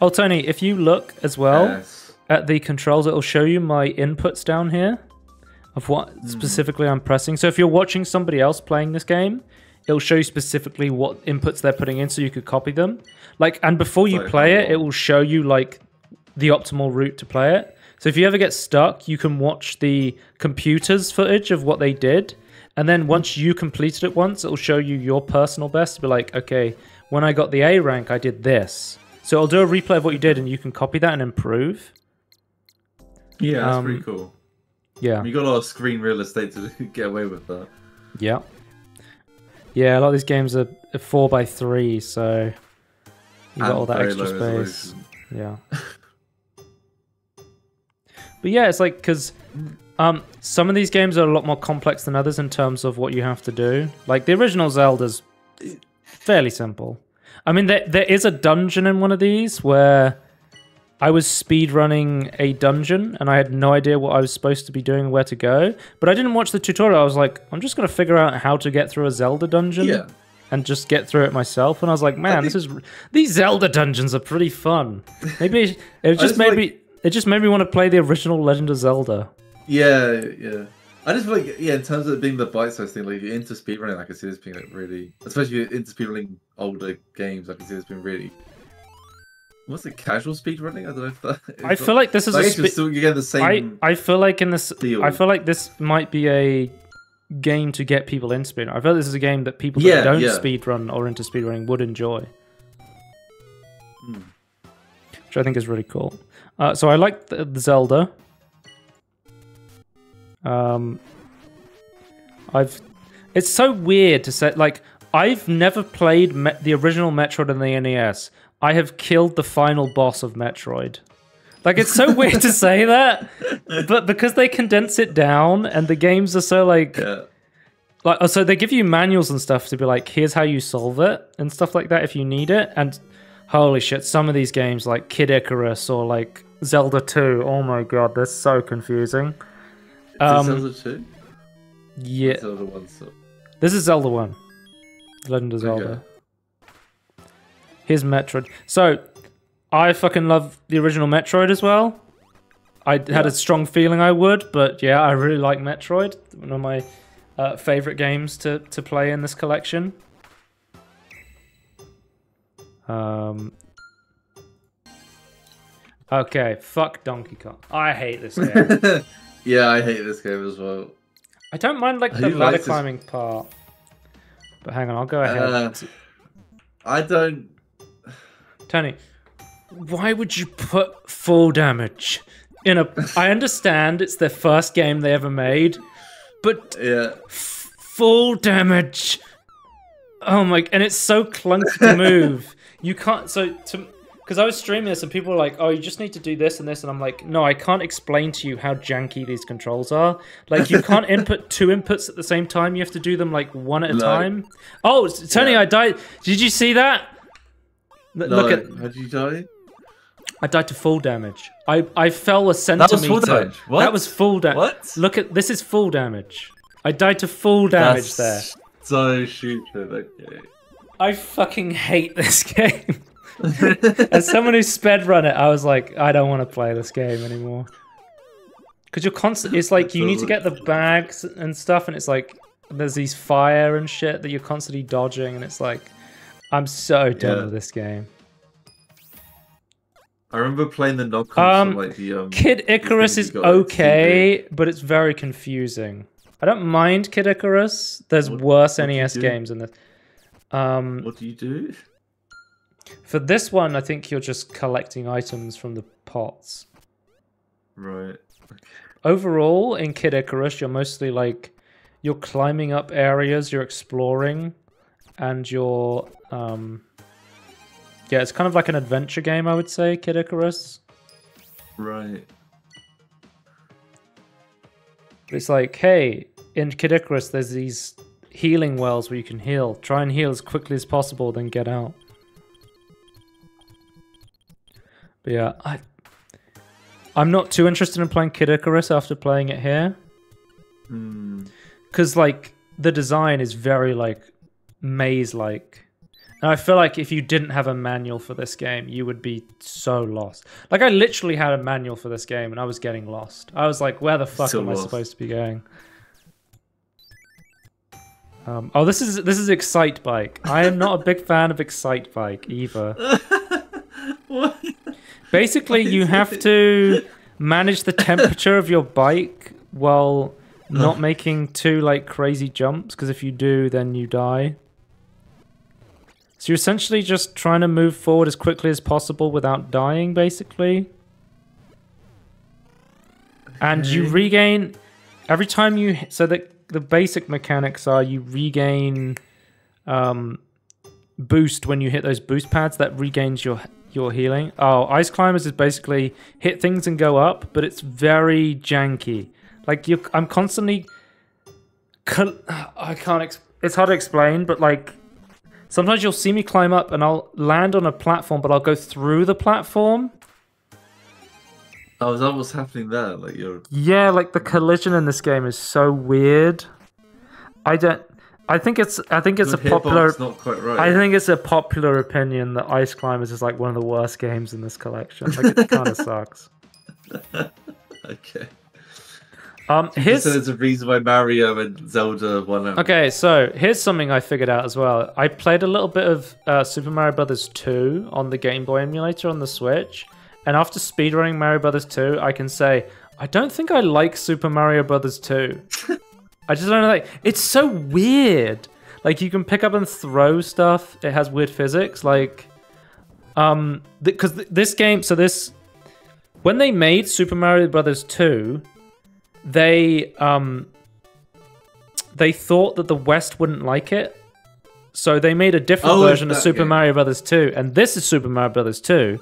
Oh, Tony, if you look as well at the controls, it'll show you my inputs down here of what specifically I'm pressing. So if you're watching somebody else playing this game, it'll show you specifically what inputs they're putting in so you could copy them. Like, and before you play it, it will show you like the optimal route to play it. So if you ever get stuck, you can watch the computer's footage of what they did. And then once you completed it once, it'll show you your personal best. Be like, okay, when I got the A rank, I did this. So it'll do a replay of what you did and you can copy that and improve. Yeah, that's pretty cool. Yeah. You got a lot of screen real estate to get away with that. Yeah. Yeah, a lot of these games are 4x3, so you got all that extra space. Resolution. Yeah. But yeah, it's like, because some of these games are a lot more complex than others in terms of what you have to do. Like, the original Zelda's fairly simple. I mean, there is a dungeon in one of these where I was speedrunning a dungeon and I had no idea what I was supposed to be doing and where to go. But I didn't watch the tutorial. I was like, I'm just going to figure out how to get through a Zelda dungeon and just get through it myself. And I was like, man, these Zelda dungeons are pretty fun. Maybe it just made me want to play the original Legend of Zelda. Yeah, yeah. I just feel like, in terms of it being the bite-sized thing, like, you're into speedrunning, I can see this being like really, especially into speedrunning older games, I can see this being really, what's it, casual speedrunning? I don't know if that is. I feel like this is you get the same. I feel like I feel like this might be a game to get people into speedrunning. I feel like this is a game that people that don't speedrun or into speedrunning would enjoy. Which I think is really cool. So I like the Zelda. It's so weird to say, like, I've never played the original Metroid on the NES. I have killed the final boss of Metroid. Like, it's so weird to say that, but because they condense it down and the games are so like, so they give you manuals and stuff to be like, here's how you solve it and stuff like that if you need it. And holy shit, some of these games like Kid Icarus or like Zelda 2, oh my god, they're so confusing. Zelda 2? Yeah. Zelda 1. So. This is Zelda 1. Legend of Zelda. Okay. Here's Metroid. So, I fucking love the original Metroid as well. I had a strong feeling I would, but yeah, I really like Metroid. One of my favorite games to play in this collection. Okay, fuck Donkey Kong. I hate this game. Yeah, I hate this game as well. I don't mind like the ladder climbing part. But hang on, I'll go ahead. I don't... Tony, why would you put full damage in a... I understand it's their first game they ever made, but full damage... Oh my... And it's so clunky to move. You can't... Because I was streaming this and people were like, oh, you just need to do this and this. And I'm like, no, I can't explain to you how janky these controls are. Like, you can't input 2 inputs at the same time. You have to do them, like, one at a time. Oh, Tony, I died. Did you see that? No, look at... How did you die? I died to full damage. I fell a centimeter. That was full damage? What? That was full damage. What? Look at... This is full damage. I died to full damage there. So stupid, okay. I fucking hate this game. As someone who sped run it, I was like, I don't want to play this game anymore. Because you're constantly, it's like you need to get the bags and stuff, and it's like there's these fire and shit that you're constantly dodging, and it's like, I'm so done with this game. I remember playing the knockoffs from like the Kid Icarus is okay, but it's very confusing. I don't mind Kid Icarus. There's worse NES games in this. What do you do? For this one, I think you're just collecting items from the pots. Right. Okay. Overall, in Kid Icarus, you're mostly like, you're climbing up areas, you're exploring, and you're, yeah, it's kind of like an adventure game, I would say, Kid Icarus. Right. It's like, hey, in Kid Icarus, there's these healing wells where you can heal. Try and heal as quickly as possible, then get out. But yeah, I'm not too interested in playing Kid Icarus after playing it here. Because, like, the design is very, like, maze-like. And I feel like if you didn't have a manual for this game, you would be so lost. Like, I literally had a manual for this game, and I was getting lost. I was like, where the fuck am I supposed to be going? Oh, this is Excite Bike. I am not a big fan of Excite Bike, either. What? Basically, you have to manage the temperature of your bike while not making too, like, crazy jumps, because if you do, then you die. So you're essentially just trying to move forward as quickly as possible without dying, basically. And you regain... Every time you... So the basic mechanics are you regain boost when you hit those boost pads. That regains your healing. Oh, Ice Climbers is basically hit things and go up, but it's very janky. Like, I'm constantly... I can't... It's hard to explain, but, like... Sometimes you'll see me climb up and I'll land on a platform, but I'll go through the platform. Oh, is that what's happening there? Like you're... Yeah, like the collision in this game is so weird. I think it's a popular... Not quite right. I think it's a popular opinion that Ice Climbers is like one of the worst games in this collection. Like, it kind of sucks. Okay. So there's a reason why Mario and Zelda won out. Okay, so here's something I figured out as well. I played a little bit of Super Mario Bros. 2 on the Game Boy emulator on the Switch, and after speedrunning Mario Bros. 2, I can say, I don't think I like Super Mario Bros. 2. I just don't like... It's so weird. Like, you can pick up and throw stuff. It has weird physics. Like, because this game... So this... When they made Super Mario Bros. 2... They thought that the West wouldn't like it, So they made a different version of Super Mario Brothers 2, and this is Super Mario Brothers 2.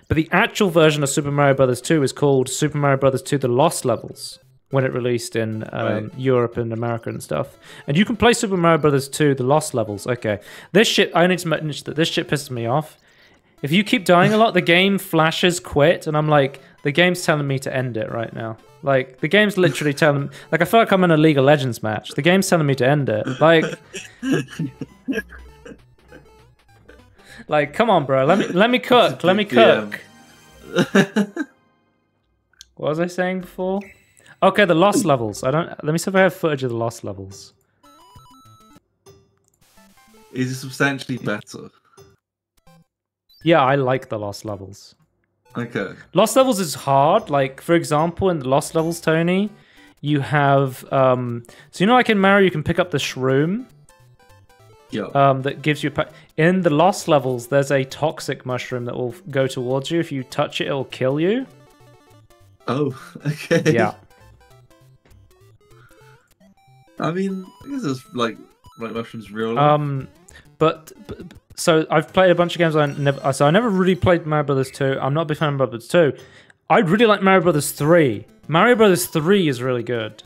But the actual version of Super Mario Brothers 2 is called Super Mario Brothers 2: The Lost Levels when it released in Europe and America and stuff. And you can play Super Mario Brothers 2: The Lost Levels. Okay, this shit. I need to mention that this shit pisses me off. If you keep dying a lot, the game flashes quit, and I'm like, the game's telling me to end it right now. Like, the game's literally telling... Like, I feel like I'm in a League of Legends match. The game's telling me to end it. Like, come on, bro. Let me cook. Let me cook. What was I saying before? Okay, the Lost Levels. Let me see if I have footage of the Lost Levels. Is it substantially better? Yeah, I like the Lost Levels. Okay. Lost Levels is hard. Like, for example, in the Lost Levels, Tony, you have... so, you know, like in Mario, you can pick up the shroom? Yeah. That gives you... In the Lost Levels, there's a toxic mushroom that will go towards you. If you touch it, it'll kill you. Oh, okay. Yeah. I mean, I guess it's like mushrooms real life. But so I've played a bunch of games. I never really played Mario Brothers 2. I'm not a big fan of Mario Brothers 2. I'd really like Mario Brothers 3. Mario Brothers 3 is really good.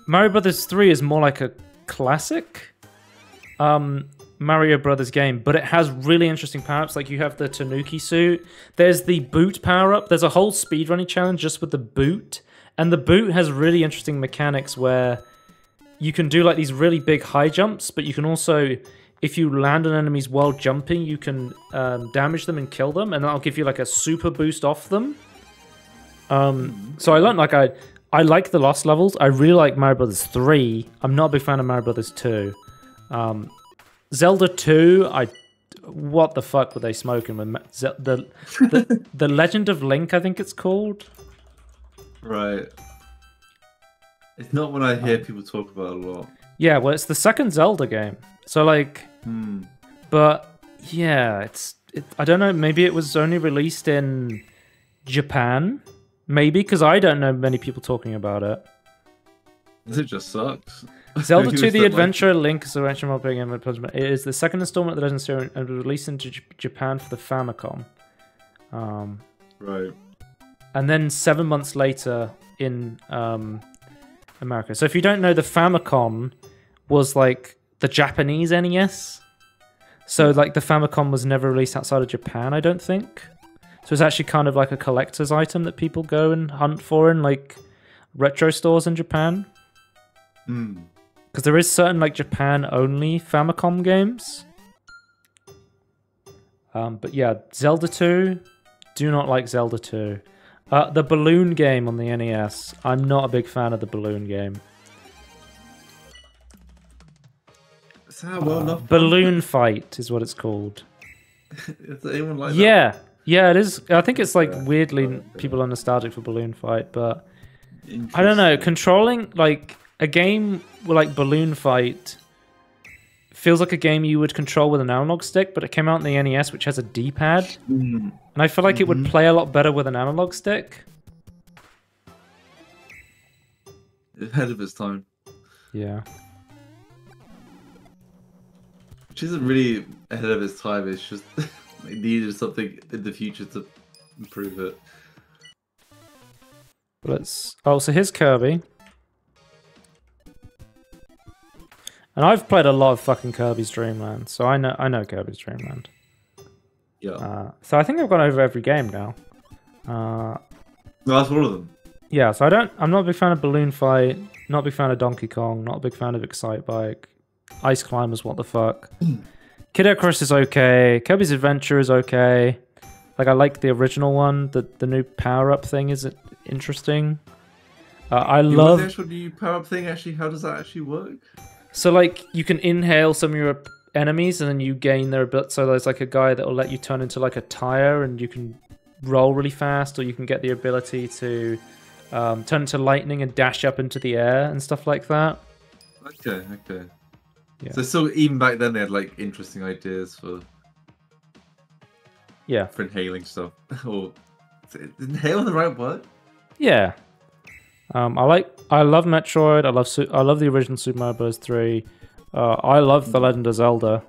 Mario Brothers 3 is more like a classic Mario Brothers game, but it has really interesting power-ups. Like, you have the Tanuki suit. There's the boot power-up. There's a whole speedrunning challenge just with the boot. And the boot has really interesting mechanics where you can do like these really big high jumps, but you can also, if you land on enemies while jumping, you can damage them and kill them, and that'll give you like a super boost off them. So I learned, like, I like the Lost Levels. I really like Mario Brothers 3. I'm not a big fan of Mario Brothers 2. Zelda 2, what the fuck were they smoking with? The Legend of Link, I think it's called. Right. It's not what I hear people talk about a lot. Yeah, well, it's the second Zelda game. So, like... But, yeah, I don't know, maybe it was only released in Japan? Maybe, because I don't know many people talking about it. It just sucks. Zelda 2: The Adventure, Link's Adventure Mobile Game. It is the second installment of the Legend series and was released in Japan for the Famicom. Right. And then 7 months later in America. So if you don't know, the Famicom was like the Japanese NES. So like the Famicom was never released outside of Japan, I don't think. So it's actually kind of like a collector's item that people go and hunt for in like retro stores in Japan. Because there is certain like Japan-only Famicom games. But yeah, Zelda 2, do not like Zelda 2. The balloon game on the NES, I'm not a big fan of the balloon game. Is that well enough? Balloon Fight is what it's called. Is anyone like that? Yeah, it is. I think it's like weirdly people are nostalgic for Balloon Fight, but I don't know. Controlling like a game like Balloon Fight feels like a game you would control with an analog stick, but it came out in the NES, which has a D-pad, and I feel like it would play a lot better with an analog stick. Ahead of its time. Yeah. Which isn't really ahead of its time, it's just it needed something in the future to improve it. So here's Kirby. And I've played a lot of fucking Kirby's Dream Land, so I know Kirby's Dream Land. Yeah. So I think I've gone over every game now. No, that's one of them. Yeah, so I'm not a big fan of Balloon Fight, not a big fan of Donkey Kong, not a big fan of Excite Bike. Ice Climbers, what the fuck. Kid Icarus is okay. Kirby's Adventure is okay. Like, I like the original one. The new power-up thing is interesting. I love... The actual new power-up thing, actually, how does that actually work? So, like, you can inhale some of your enemies and then you gain their ability. So there's, like, a guy that will let you turn into, like, a tire and you can roll really fast, or you can get the ability to turn into lightning and dash up into the air and stuff like that. Okay. Yeah. So still, even back then, they had, like, interesting ideas for inhaling stuff. Or is inhale the right word? Yeah. I love Metroid. I love the original Super Mario Bros. 3. I love The Legend of Zelda.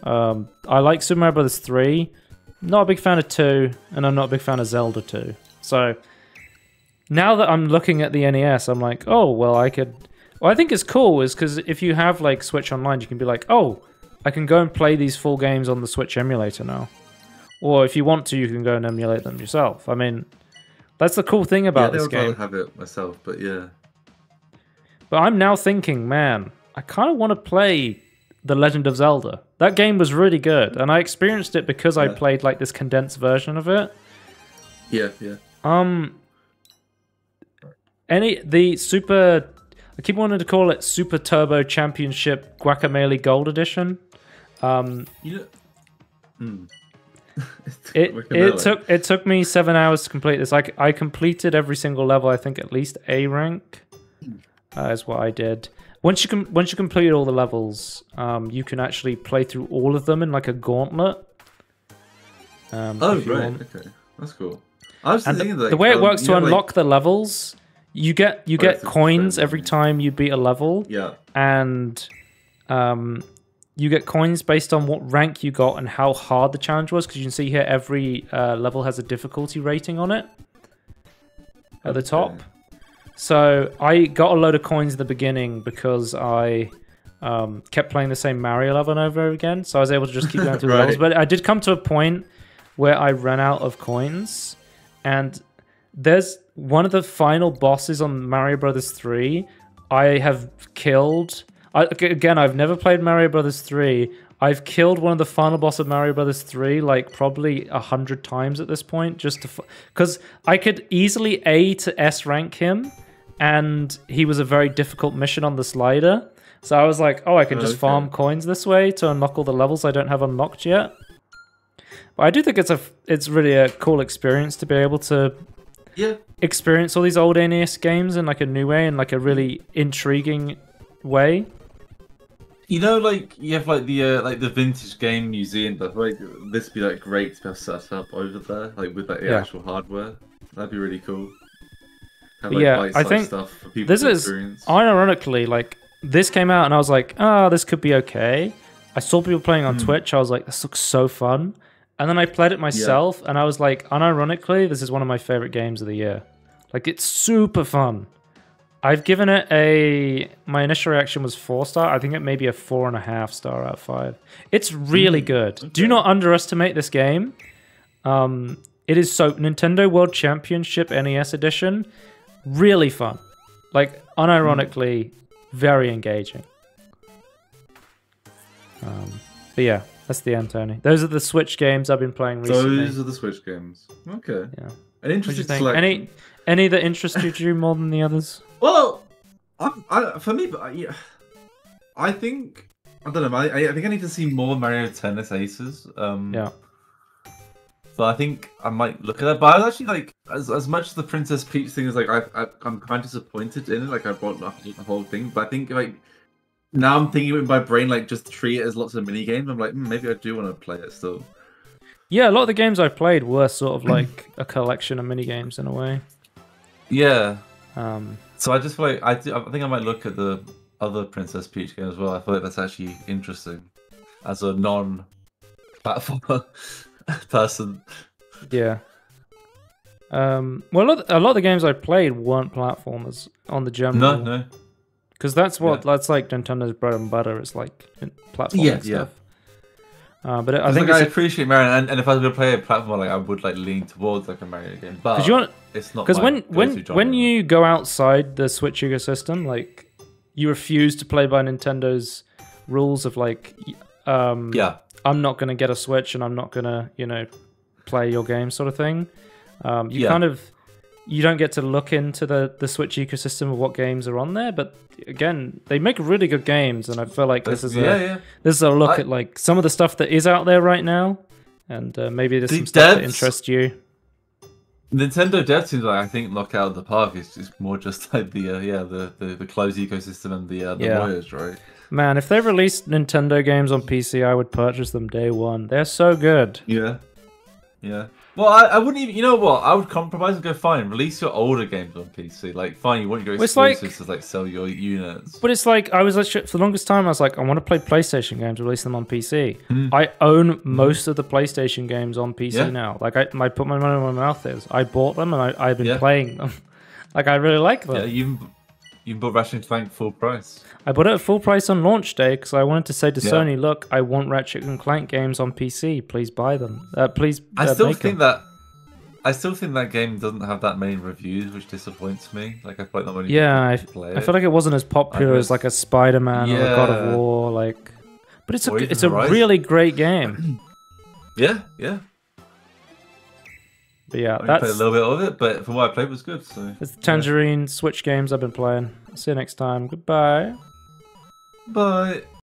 I like Super Mario Bros. 3. Not a big fan of 2, and I'm not a big fan of Zelda 2. So now that I'm looking at the NES, I'm like, oh, well, I could... What I think is cool is because if you have like Switch Online, you can be like, oh, I can go and play these full games on the Switch emulator now. Or if you want to, you can go and emulate them yourself. I mean, that's the cool thing about this game. I would rather have it myself, but yeah. But I'm now thinking, man, I kind of want to play The Legend of Zelda. That game was really good, and I experienced it because I played like this condensed version of it. Yeah. I keep wanting to call it Super Turbo Championship Guacamelee Gold Edition. It took me 7 hours to complete this. I completed every single level. I think at least A rank is what I did. Once you complete all the levels, you can actually play through all of them in like a gauntlet. Okay, that's cool. I was thinking the way it works to unlock the levels. You get coins every time you beat a level. Yeah. And you get coins based on what rank you got and how hard the challenge was. Because you can see here every level has a difficulty rating on it at the top. So I got a load of coins in the beginning because I kept playing the same Mario level over again. So I was able to just keep going through the levels. But I did come to a point where I ran out of coins. And there's one of the final bosses on Mario Bros. 3 I have killed. Again, I've never played Mario Bros. 3. I've killed one of the final boss of Mario Bros. 3 like probably 100 times at this point, just to because I could easily A to S rank him, and he was a very difficult mission on the slider. So I was like, oh, I can just farm coins this way to unlock all the levels I don't have unlocked yet. But I do think it's really a cool experience to be able to experience all these old NES games in like a new way, in like a really intriguing way. You know, like you have like the vintage game museum, but like this would be like great to have set up over there, like with like the actual hardware. That'd be really cool. Have, like, I think stuff for people this to is experience. Ironically, like this came out and I was like, this could be okay. I saw people playing on Twitch. I was like, this looks so fun. And then I played it myself, and I was like, unironically, this is one of my favorite games of the year. Like, it's super fun. I've given it my initial reaction was 4-star. I think it may be a 4.5 star out of 5. It's really good. Okay. Do not underestimate this game. It is Nintendo World Championship NES Edition. Really fun. Like, unironically, very engaging. But yeah. That's the end, Tony. Those are the Switch games I've been playing recently. Those are the Switch games. Okay. Yeah. An interesting selection. Any that interested you more than the others? Well, for me, I think I don't know. I think I need to see more Mario Tennis Aces. Yeah. So I think I might look at that. But I was actually like, as much as the Princess Peach thing is like, I'm kind of disappointed in it. Like I bought the whole thing, but I think like. Now I'm thinking in my brain, like, just treat it as lots of mini games. I'm like, maybe I do want to play it still. Yeah, a lot of the games I played were sort of like a collection of mini games in a way. Yeah. So I just feel like I think I might look at the other Princess Peach game as well. I feel like that's actually interesting as a non-platformer person. Yeah. Well, a lot of the games I played weren't platformers on the general. No. Because that's like Nintendo's bread and butter. It's like platforming stuff. But I think I appreciate Mario, and if I was going to play a platform, like I would like lean towards like a Mario game. But it's not. Because when you go outside the Switch ecosystem, like you refuse to play by Nintendo's rules of like, I'm not going to get a Switch and I'm not going to play your game sort of thing. You don't get to look into the Switch ecosystem of what games are on there, but again, they make really good games, and I feel like this is a look at like some of the stuff that is out there right now, and maybe there's some stuff that interests you. Nintendo dev seems like I think Knockout of the Park is more just like the closed ecosystem and the lawyers, right? Man, if they released Nintendo games on PC, I would purchase them day one. They're so good. Yeah. Well, I wouldn't even. You know what? I would compromise and go fine. Release your older games on PC. Like, fine, you want your exclusives to like sell your units. But it's like I was like, for the longest time I was like, I want to play PlayStation games, release them on PC. I own most of the PlayStation games on PC now. Like I put my money where my mouth is. I bought them and I've been playing them. Like I really like them. Yeah, you bought Ratchet and Clank full price. I bought it at full price on launch day because I wanted to say to Sony, look, I want Ratchet and Clank games on PC. Please buy them. Please. I still think that game doesn't have that many reviews, which disappoints me. Like I feel like not many people play it. I feel like it wasn't as popular as like a Spider-Man or a God of War. Like, but it's a really great game. Yeah. But yeah, I played a little bit of it, but from what I played, it was good. So it's the Tangerine Switch games I've been playing. See you next time. Goodbye. Bye.